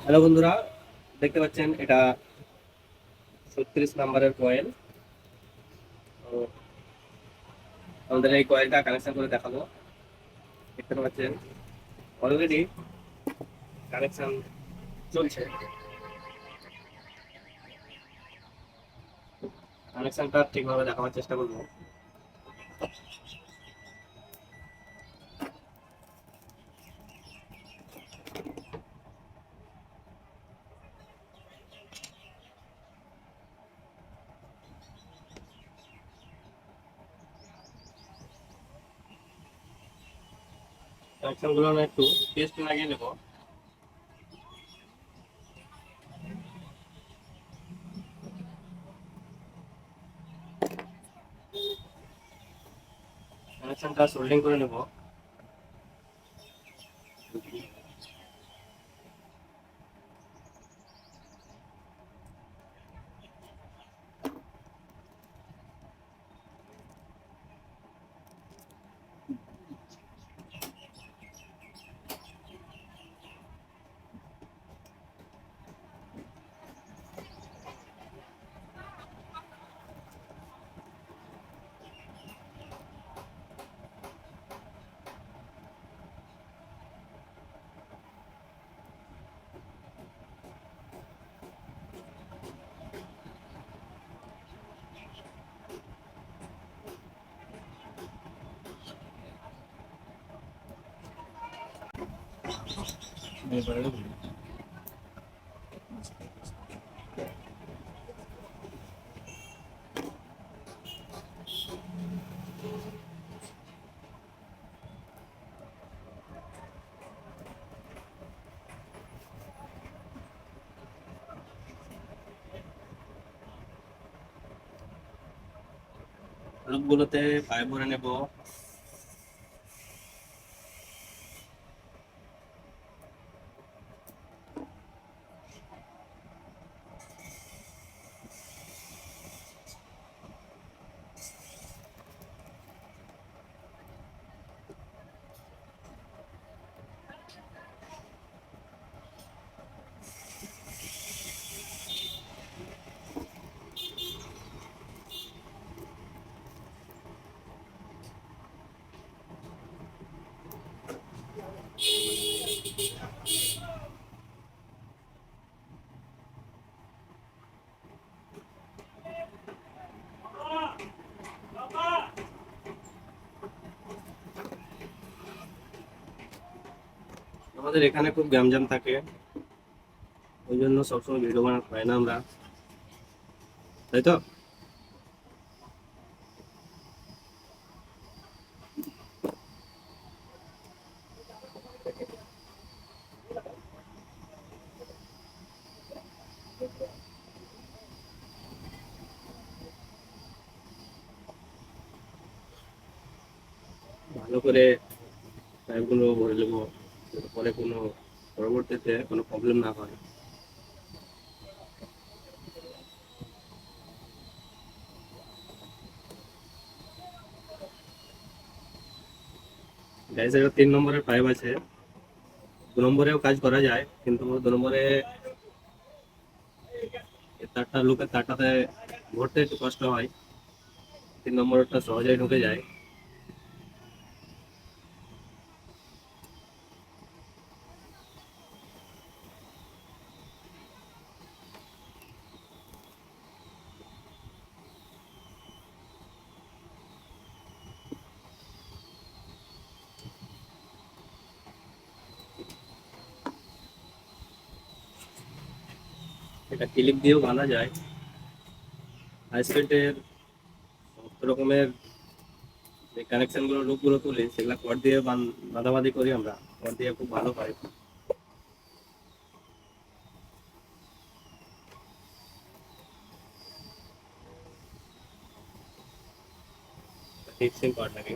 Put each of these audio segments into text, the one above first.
Hello বন্ধুরা, দেখতে পাচ্ছেন এটা 36 নাম্বারের কয়েল। তো আমাদের এই কয়েলটা কানেকশন করে দেখাবো। দেখতে পাচ্ছেন অলরেডি কানেকশন চলছে। কানেকশনটা ঠিকভাবে দেখাবার চেষ্টা করবো। কানেকশন গুলো না একটু টেস্ট লাগিয়ে নেবো। কানেকশনটা সোল্ডিং করে নেবো। লুপগুলোতে পাইপ ভরে নেবো। আমাদের এখানে খুব গ্যামজাম থাকে, ওই জন্য সবসময় ভিডিও বানাতে পারি না আমরা, তাই তো। ভালো করে পাইপগুলো ভরে নেবো, যাতে পরে কোনো পরবর্তীতে কোনো প্রবলেম না হয়। গ্যাস একটা 3 নম্বরের পাইপ আছে, 2 নম্বরেও কাজ করা যায়, কিন্তু 2 নম্বরে তারটা লোকের তারটাতে ভরতে একটু কষ্ট হয়। 3 নম্বরটা সহজেই ঢুকে যায়। এটা ক্লিপ দিয়েও বাঁধা যায়। হাইস্পিডের সমস্ত রকমের যে কানেকশন গুলো লুপ গুলো তুলি, সেগুলা কর্ড দিয়ে বাঁধাবাঁধি করি আমরা। কর্ড দিয়ে খুব ভালো পাই। ফিক্সিং কর্ড লাগে।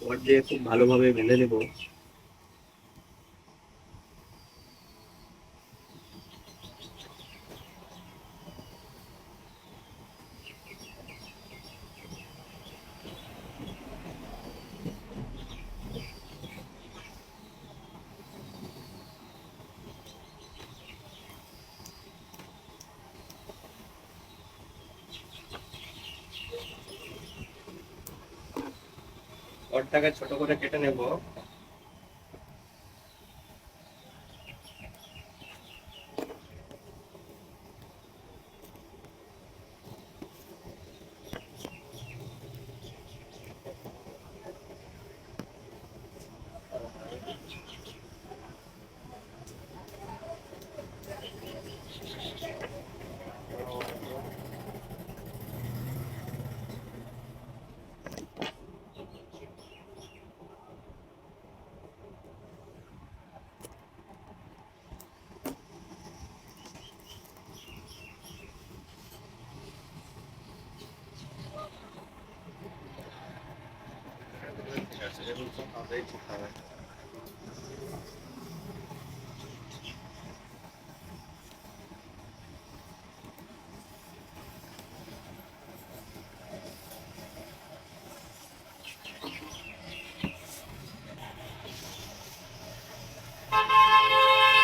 রড দিয়ে খুব ভালোভাবে বেঁধে নেব। রডটাকে ছোট করে কেটে নেব।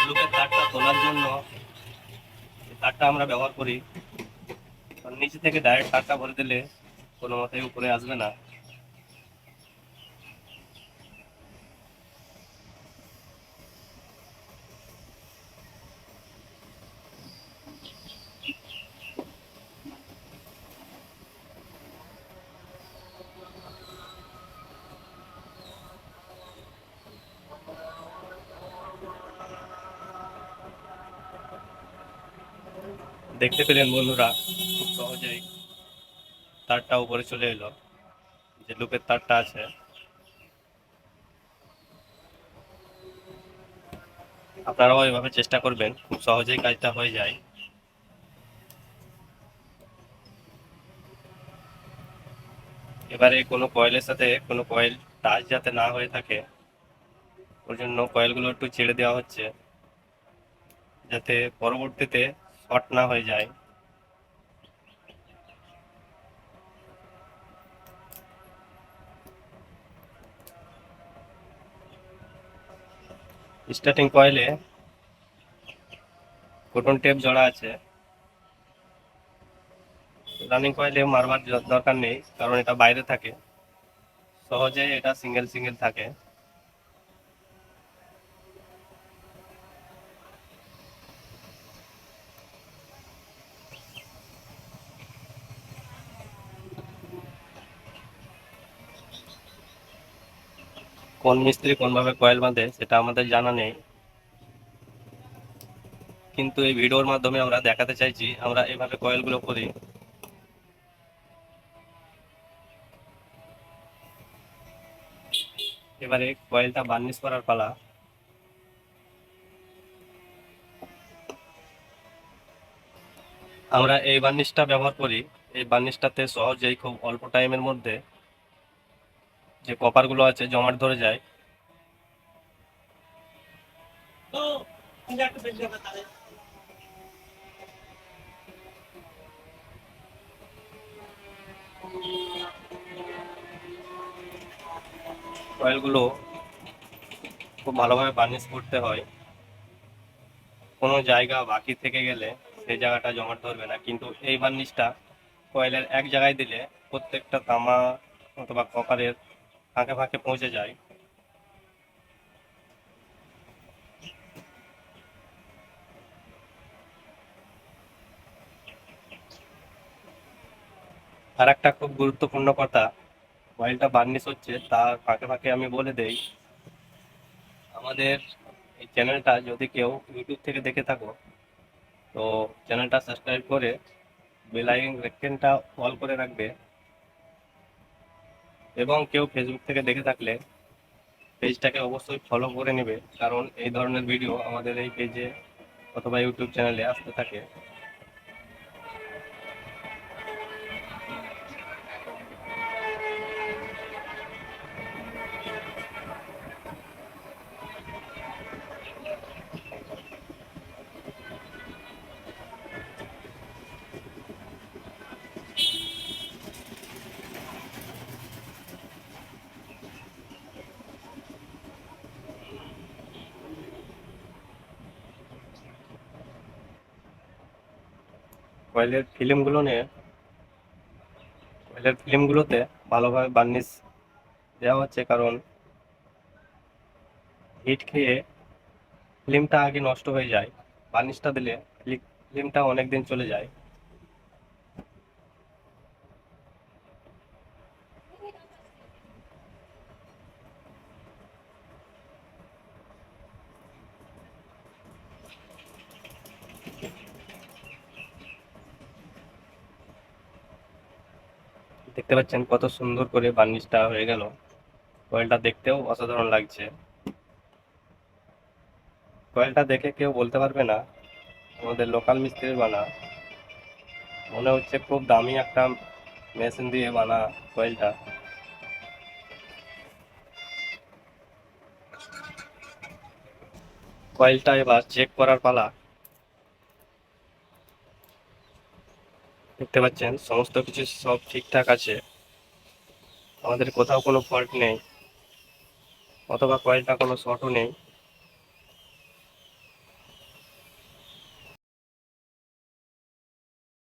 লুকের তারটা তোলার জন্য তারটা আমরা ব্যবহার করি, কারণ নিচে থেকে ডাইরেক্ট তারটা ভরে দিলে কোনো মতেই উপরে আসবে না। দেখতে পেলেন বন্ধুরা, খুব সহজেই তারটা উপরে চলে এলো। যে লুপের তারটা আছে, আপনারাও এভাবে চেষ্টা করবেন, খুব সহজেই কাজটা হয়ে যায়। এবারে কোনো কয়েলের সাথে কোনো কয়েল টাচ যাতে না হয়ে থাকে, ওর জন্য কয়েলগুলো একটু ছেড়ে দেওয়া হচ্ছে, যাতে পরবর্তীতে শর্ট না হয়ে যায়। স্টার্টিং কয়েলে কটন টেপ জড়া আছে। রানিং কয়েলে মারবার দরকার নেই, কারণ এটা বাইরে থাকে, সহজে এটা সিঙ্গেল সিঙ্গেল থাকে। কোন মিস্ত্রি কোনভাবে কয়েল বাঁধে সেটা আমাদের জানা নেই, কিন্তু এই ভিডিওর মাধ্যমে আমরা দেখাতে চাইছি আমরা এভাবে কয়েলগুলো করি। এবারে কয়েলটা বার্নিশ করার পালা। আমরা এই বার্নিশটা ব্যবহার করি, এই বার্নিশটাতে সহজেই খুব অল্প টাইমের মধ্যে যে কপারগুলো আছে জমাট ধরে যায়। কয়েলগুলো খুব ভালোভাবে বার্নিশ করতে হয়, কোনো জায়গা বাকি থেকে গেলে সেই জায়গাটা জমাট ধরবে না, কিন্তু এই বার্নিশটা কয়েলের এক জায়গায় দিলে প্রত্যেকটা তামা অথবা কপারের ফাঁকে ফাঁকে পৌঁছে যায়। আর একটা খুব গুরুত্বপূর্ণ কথা, কয়েলটা বার্নিশ হচ্ছে তার ফাঁকে ফাঁকে আমি বলে দেই, আমাদের এই চ্যানেলটা যদি কেউ ইউটিউব থেকে দেখে থাকো, তো চ্যানেলটা সাবস্ক্রাইব করে বেল আইকনটা অল করে রাখবে, এবং কেউ ফেসবুক থেকে দেখে থাকলে পেজটাকে অবশ্যই ফলো করে নেবে, কারণ এই ধরনের ভিডিও আমাদের এই পেজে অথবা ইউটিউব চ্যানেলে আসতে থাকে। কয়েলের ফিল্মগুলোতে ভালোভাবে বার্নিশ দেওয়া হচ্ছে, কারণ হিট খেয়ে ফিল্মটা আগে নষ্ট হয়ে যায়। বার্নিশটা দিলে ফিল্মটা অনেক দিন চলে যায়। দেখতে পাচ্ছেন কত সুন্দর করে বার্নিশটা হয়ে গেল। কয়েলটা দেখতেও অসাধারণ লাগছে। কয়েলটা দেখে কেউ বলতে পারবে না আমাদের লোকাল মিস্ত্রির বানা। মনে হচ্ছে খুব দামি একটা মেশিন দিয়ে বানা কয়েলটা। কয়েলটা এবার চেক করার পালা। দেখতে পাচ্ছেন সমস্ত কিছু সব ঠিকঠাক আছে, আমাদের কোথাও কোনো ফল্ট নেই, অথবা কয়েলটা কোনো শর্টও নেই।